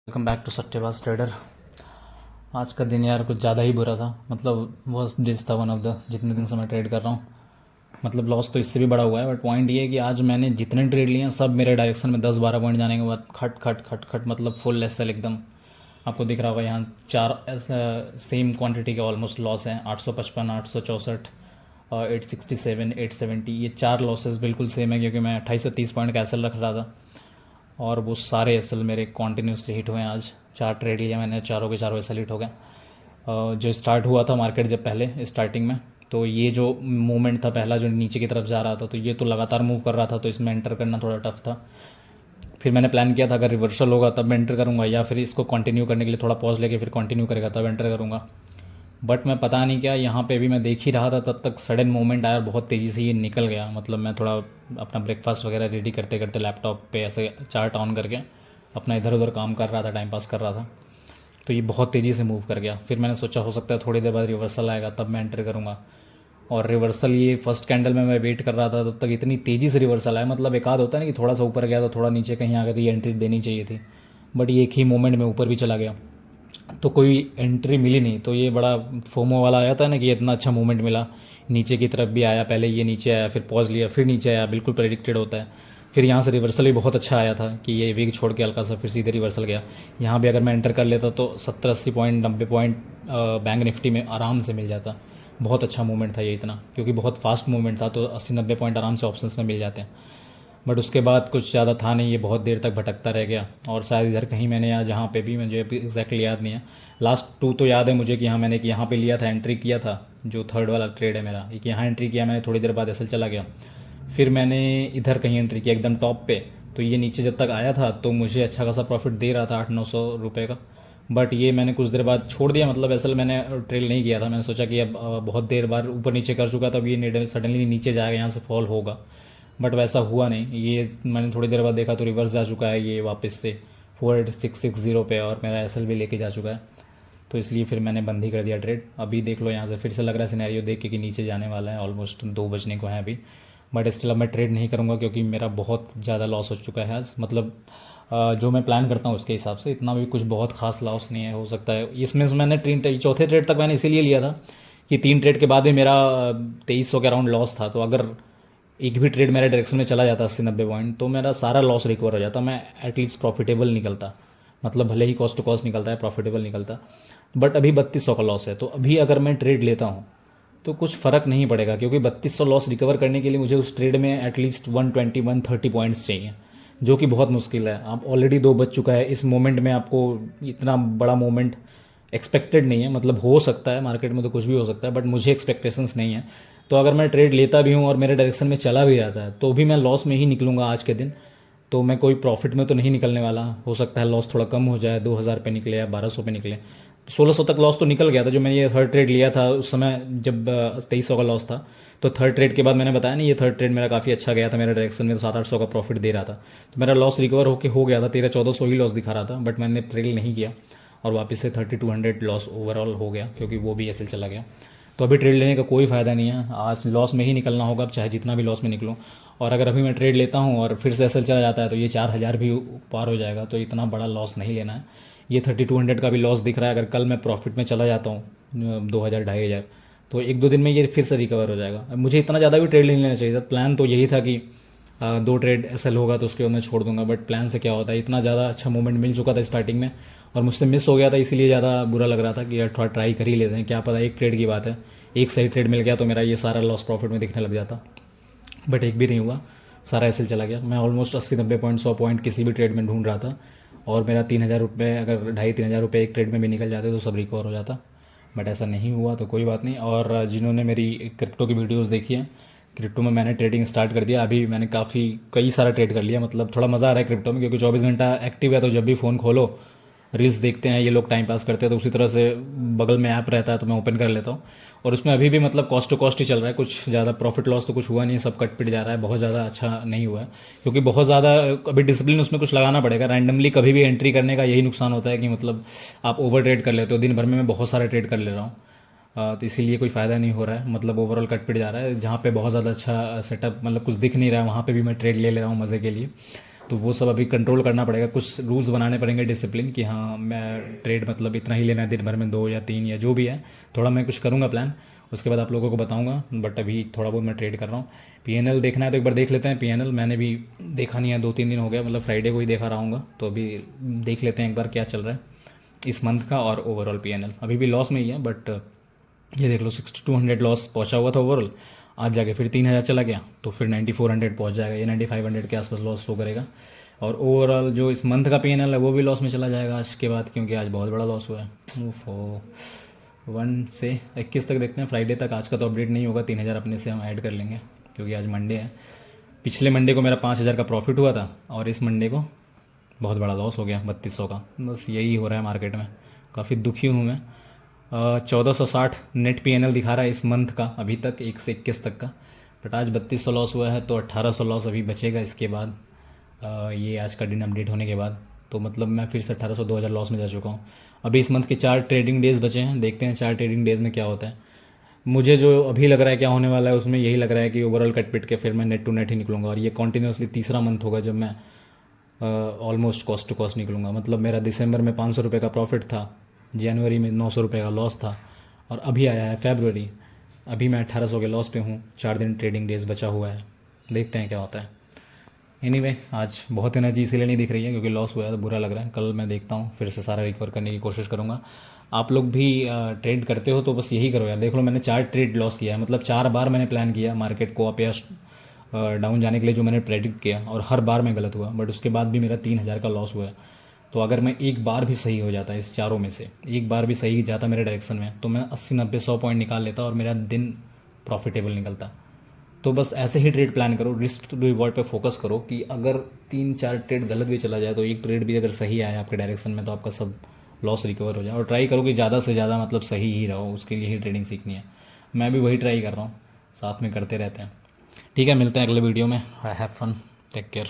Welcome back to सट्टेबाज trader. आज का दिन यार कुछ ज़्यादा ही बुरा था। मतलब वर्स्ट डेज था वन ऑफ द जितने दिन से मैं ट्रेड कर रहा हूँ। मतलब लॉस तो इससे भी बड़ा हुआ है, बट पॉइंट ये है कि आज मैंने जितने ट्रेड लिए हैं सब मेरे डायरेक्शन में 10-12 पॉइंट जाने के बाद खट खट खट खट मतलब फुल एसएल एकदम। आपको दिख रहा होगा यहाँ चार सेम क्वांटिटी के ऑलमोस्ट लॉस हैं। 855, 864, 867, 870, ये चार लॉसेस बिल्कुल सेम है क्योंकि मैं 28 से 30 पॉइंट का एसएल रख रहा था और वो सारे एसएल मेरे कॉन्टीन्यूसली हिट हुए हैं। आज चार ट्रेड लिया मैंने, चारों के चारों एसएल हिट हो गए। जो स्टार्ट हुआ था मार्केट जब पहले स्टार्टिंग में, तो ये जो मूवमेंट था पहला जो नीचे की तरफ जा रहा था, तो ये तो लगातार मूव कर रहा था, तो इसमें एंटर करना थोड़ा टफ था। फिर मैंने प्लान किया था अगर रिवर्सल होगा तब मैं एंटर करूँगा, या फिर इसको कंटिन्यू करने के लिए थोड़ा पॉज लेके फिर कंटिन्यू करेगा तब एंटर करूँगा। बट मैं पता नहीं क्या यहाँ पे भी मैं देख ही रहा था, तब तक सडन मोमेंट आया और बहुत तेज़ी से ये निकल गया। मतलब मैं थोड़ा अपना ब्रेकफास्ट वगैरह रेडी करते करते लैपटॉप पे ऐसे चार्ट ऑन करके अपना इधर उधर काम कर रहा था, टाइम पास कर रहा था, तो ये बहुत तेज़ी से मूव कर गया। फिर मैंने सोचा हो सकता है थोड़ी देर बाद रिवर्सल आएगा तब मैं एंटर करूँगा, और रिवर्सल ये फर्स्ट कैंडल में मैं वेट कर रहा था, तब तक इतनी तेज़ी से रिवर्सल आया। मतलब एक आध होता है ना कि थोड़ा सा ऊपर गया तो थोड़ा नीचे कहीं आकर री एंट्री देनी चाहिए थी, बट ये एक ही मोमेंट में ऊपर भी चला गया, तो कोई एंट्री मिली नहीं। तो ये बड़ा फोमो वाला आया था ना कि इतना अच्छा मूवमेंट मिला, नीचे की तरफ भी आया, पहले ये नीचे आया फिर पॉज लिया फिर नीचे आया, बिल्कुल प्रेडिक्टेड होता है। फिर यहाँ से रिवर्सल भी बहुत अच्छा आया था कि ये वीक छोड़ के हल्का सा फिर सीधे रिवर्सल गया। यहाँ भी अगर मैं एंटर कर लेता तो 70-80 पॉइंट 90 पॉइंट बैंक निफ्टी में आराम से मिल जाता। बहुत अच्छा मूवमेंट था ये इतना, क्योंकि बहुत फास्ट मूवमेंट था, तो 80-90 पॉइंट आराम से ऑप्शंस में मिल जाते हैं। बट उसके बाद कुछ ज़्यादा था नहीं, ये बहुत देर तक भटकता रह गया। और शायद इधर कहीं मैंने यहाँ जहाँ पे भी, मुझे एग्जैक्टली याद नहीं है, लास्ट टू तो याद है मुझे कि यहाँ मैंने कि यहाँ पे लिया था, एंट्री किया था। जो थर्ड वाला ट्रेड है मेरा, एक यहाँ एंट्री किया मैंने, थोड़ी देर बाद एसएल चला गया। फिर मैंने इधर कहीं एंट्री किया एकदम टॉप पे, तो ये नीचे जब तक आया था तो मुझे अच्छा खासा प्रॉफिट दे रहा था 800-900 रुपये का। बट ये मैंने कुछ देर बाद छोड़ दिया, मतलब एसएल मैंने ट्रेल नहीं किया था। मैंने सोचा कि अब बहुत देर बार ऊपर नीचे कर चुका था, अब ये सडनली नीचे जाएगा, यहाँ से फॉल होगा। बट वैसा हुआ नहीं। ये मैंने थोड़ी देर बाद देखा तो रिवर्स जा चुका है ये वापस से 4660 पे, और मेरा एसएल भी लेके जा चुका है। तो इसलिए फिर मैंने बंद ही कर दिया ट्रेड। अभी देख लो यहाँ से फिर से लग रहा है सिनेरियो देख के कि नीचे जाने वाला है, ऑलमोस्ट 2 बजने को है अभी। बट स्टिल अब मैं ट्रेड नहीं करूँगा क्योंकि मेरा बहुत ज़्यादा लॉस हो चुका है आज। मतलब जो मैं प्लान करता हूँ उसके हिसाब से इतना भी कुछ बहुत खास लॉस नहीं है। हो सकता है इसमें से मैंने चौथे ट्रेड तक मैंने इसीलिए लिया था कि 3 ट्रेड के बाद भी मेरा 2300 के अराउंड लॉस था। तो अगर एक भी ट्रेड मेरे डायरेक्शन में चला जाता 80-90 पॉइंट, तो मेरा सारा लॉस रिकवर हो जाता, मैं एटलीस्ट प्रॉफिटेबल निकलता। मतलब भले ही कॉस्ट टू कॉस्ट निकलता है, प्रॉफिटेबल निकलता। बट अभी 3200 का लॉस है, तो अभी अगर मैं ट्रेड लेता हूँ तो कुछ फ़र्क नहीं पड़ेगा, क्योंकि 3200 लॉस रिकवर करने के लिए मुझे उस ट्रेड में एटलीस्ट 120-130 पॉइंट्स चाहिए, जो कि बहुत मुश्किल है। आप ऑलरेडी 2 बज चुका है इस मोमेंट में, आपको इतना बड़ा मोमेंट एक्सपेक्टेड नहीं है। मतलब हो सकता है, मार्केट में तो कुछ भी हो सकता है, बट मुझे एक्सपेक्टेशंस नहीं है। तो अगर मैं ट्रेड लेता भी हूँ और मेरे डायरेक्शन में चला भी जाता है तो भी मैं लॉस में ही निकलूँगा आज के दिन। तो मैं कोई प्रॉफिट में तो नहीं निकलने वाला। हो सकता है लॉस थोड़ा कम हो जाए, 2000 पे निकले या 1200 पे निकले। 1600 तक लॉस तो निकल गया था जो मैंने ये थर्ड ट्रेड लिया था उस समय, जब 2300 का लॉस था। तो थर्ड ट्रेड के बाद मैंने बताया नहीं, ये थर्ड ट्रेड मेरा काफ़ी अच्छा गया था, मेरे डायरेक्शन में तो 700-800 का प्रॉफिट दे रहा था। तो मेरा लॉस रिकवर होकर हो गया था, 1300-1400 ही लॉस दिखा रहा था, बट मैंने ट्रेड नहीं किया और वापस से 3200 लॉस ओवरऑल हो गया, क्योंकि वो भी एसएल चला गया। तो अभी ट्रेड लेने का कोई फ़ायदा नहीं है, आज लॉस में ही निकलना होगा, अब चाहे जितना भी लॉस में निकलूँ। और अगर अभी मैं ट्रेड लेता हूँ और फिर से एसएल चला जाता है तो ये 4000 भी पार हो जाएगा, तो इतना बड़ा लॉस नहीं लेना है। ये 3200 का भी लॉस दिख रहा है, अगर कल मैं प्रॉफिट में चला जाता हूँ 2000 2,500, तो 1-2 दिन में ये फिर से रिकवर हो जाएगा। अब मुझे इतना ज़्यादा भी ट्रेड नहीं लेना चाहिए था। प्लान तो यही था कि 2 ट्रेड एसएल होगा तो उसके बाद मैं छोड़ दूंगा, बट प्लान से क्या होता है, इतना ज़्यादा अच्छा मूवमेंट मिल चुका था स्टार्टिंग में और मुझसे मिस हो गया था, इसीलिए ज़्यादा बुरा लग रहा था कि यार थोड़ा ट्राई कर ही लेते हैं, क्या पता एक ट्रेड की बात है, एक सही ट्रेड मिल गया तो मेरा ये सारा लॉस प्रॉफिट में दिखने लग जाता। बट एक भी नहीं हुआ, सारा एसएल चला गया। मैं ऑलमोस्ट 80-90 पॉइंट 100 पॉइंट किसी भी ट्रेड में ढूंढ रहा था, और मेरा 3000 रुपये, अगर 2,500-3,000 रुपये एक ट्रेड में भी निकल जाते तो सब रिकवर हो जाता। बट ऐसा नहीं हुआ, तो कोई बात नहीं। और जिन्होंने मेरी क्रिप्टो की वीडियोज़ देखी है, क्रिप्टो में मैंने ट्रेडिंग स्टार्ट कर दिया। अभी मैंने कई सारा ट्रेड कर लिया। मतलब थोड़ा मज़ा आ रहा है क्रिप्टो में, क्योंकि 24 घंटा एक्टिव है, तो जब भी फ़ोन खोलो रील्स देखते हैं ये लोग, टाइम पास करते हैं, तो उसी तरह से बगल में ऐप रहता है तो मैं ओपन कर लेता हूँ। और उसमें अभी भी मतलब कॉस्ट टू कॉस्ट ही चल रहा है, कुछ ज़्यादा प्रॉफिट लॉस तो कुछ हुआ नहीं, सब कट पिट जा रहा है, बहुत ज़्यादा अच्छा नहीं हुआ है। क्योंकि बहुत ज़्यादा अभी डिसिप्लिन उसमें कुछ लगाना पड़ेगा। रैंडमली कभी भी एंट्री करने का यही नुकसान होता है कि मतलब आप ओवर ट्रेड कर लेते हो। दिन भर में मैं बहुत सारा ट्रेड कर ले रहा हूँ, तो इसीलिए कोई फ़ायदा नहीं हो रहा है। मतलब ओवरऑल कट पिट जा रहा है। जहाँ पे बहुत ज़्यादा अच्छा सेटअप, मतलब कुछ दिख नहीं रहा है, वहाँ पे भी मैं ट्रेड ले ले रहा हूँ मज़े के लिए। तो वो सब अभी कंट्रोल करना पड़ेगा, कुछ रूल्स बनाने पड़ेंगे डिसिप्लिन कि हाँ मैं ट्रेड मतलब इतना ही लेना है दिन भर में, 2 या 3 या जो भी है। थोड़ा मैं कुछ करूँगा प्लान, उसके बाद आप लोगों को बताऊँगा, बट अभी थोड़ा बहुत मैं ट्रेड कर रहा हूँ। पीएनएल देखना है तो एक बार देख लेते हैं। पीएनएल मैंने भी देखा नहीं है, 2-3 दिन हो गया, मतलब फ्राइडे को ही देखा रहूँगा, तो अभी देख लेते हैं एक बार क्या चल रहा है इस मंथ का। और ओवरऑल पीएनएल अभी भी लॉस में ही है, बट ये देख लो 6200 लॉस पहुंचा हुआ था ओवरऑल, आज जाके फिर 3000 चला गया, तो फिर 9400 पहुंच जाएगा, ये 9500 के आसपास लॉस शो करेगा। और ओवरऑल जो इस मंथ का पीएनएल है वो भी लॉस में चला जाएगा आज के बाद, क्योंकि आज बहुत बड़ा लॉस हुआ है। ओफो 1 से 21 तक देखते हैं, फ्राइडे तक। आज का तो अपडेट नहीं होगा, 3000 अपने से हम ऐड कर लेंगे क्योंकि आज मंडे है। पिछले मंडे को मेरा 5000 का प्रॉफिट हुआ था और इस मंडे को बहुत बड़ा लॉस हो गया 3200 का। बस यही हो रहा है मार्केट में, काफ़ी दुखी हूँ मैं। 1460 नेट पीएनएल दिखा रहा है इस मंथ का अभी तक, 1 से 21 तक का, बट आज 3200 लॉस हुआ है, तो 1800 लॉस अभी बचेगा इसके बाद, ये आज का दिन अपडेट होने के बाद। तो मतलब मैं फिर से 1800 2000 लॉस में जा चुका हूँ। अभी इस मंथ के 4 ट्रेडिंग डेज़ बचे हैं, देखते हैं 4 ट्रेडिंग डेज़ में क्या होता है। मुझे जो अभी लग रहा है क्या होने वाला है उसमें यही लग रहा है कि ओवरऑल कट पिट के फिर मैं नेट टू नेट ही निकलूँगा, और ये कॉन्टीन्यूसली तीसरा मंथ होगा जब मैं ऑलमोस्ट कॉस्ट टू कॉस्ट निकलूँगा। मतलब मेरा दिसंबर में 500 रुपये का प्रॉफिट था, जनवरी में 900 रुपये का लॉस था, और अभी आया है फरवरी, अभी मैं 1800 के लॉस पे हूँ। 4 दिन ट्रेडिंग डेज बचा हुआ है, देखते हैं क्या होता है। एनीवे आज बहुत एनर्जी इसीलिए नहीं दिख रही है क्योंकि लॉस हुआ है तो बुरा लग रहा है। कल मैं देखता हूँ, फिर से सारा रिकवर करने की कोशिश करूँगा। आप लोग भी ट्रेड करते हो तो बस यही करो यार। देख लो मैंने 4 ट्रेड लॉस किया है, मतलब 4 बार मैंने प्लान किया मार्केट को अप या डाउन जाने के लिए, जो मैंने प्रेडिक्ट किया, और हर बार मैं गलत हुआ, बट उसके बाद भी मेरा 3000 का लॉस हुआ है। तो अगर मैं एक बार भी सही हो जाता इस चारों में से, एक बार भी सही जाता मेरे डायरेक्शन में, तो मैं 80-90-100 पॉइंट निकाल लेता और मेरा दिन प्रॉफिटेबल निकलता। तो बस ऐसे ही ट्रेड प्लान करो, रिस्क टू रिवॉर्ड पे फोकस करो कि अगर 3-4 ट्रेड गलत भी चला जाए तो एक ट्रेड भी अगर सही आया आपके डायरेक्शन में तो आपका सब लॉस रिकवर हो जाए। और ट्राई करो कि ज़्यादा से ज़्यादा मतलब सही ही रहो, उसके लिए ही ट्रेडिंग सीखनी है। मैं भी वही ट्राई कर रहा हूँ, साथ में करते रहते हैं। ठीक है, मिलते हैं अगले वीडियो में। I have fun, take care.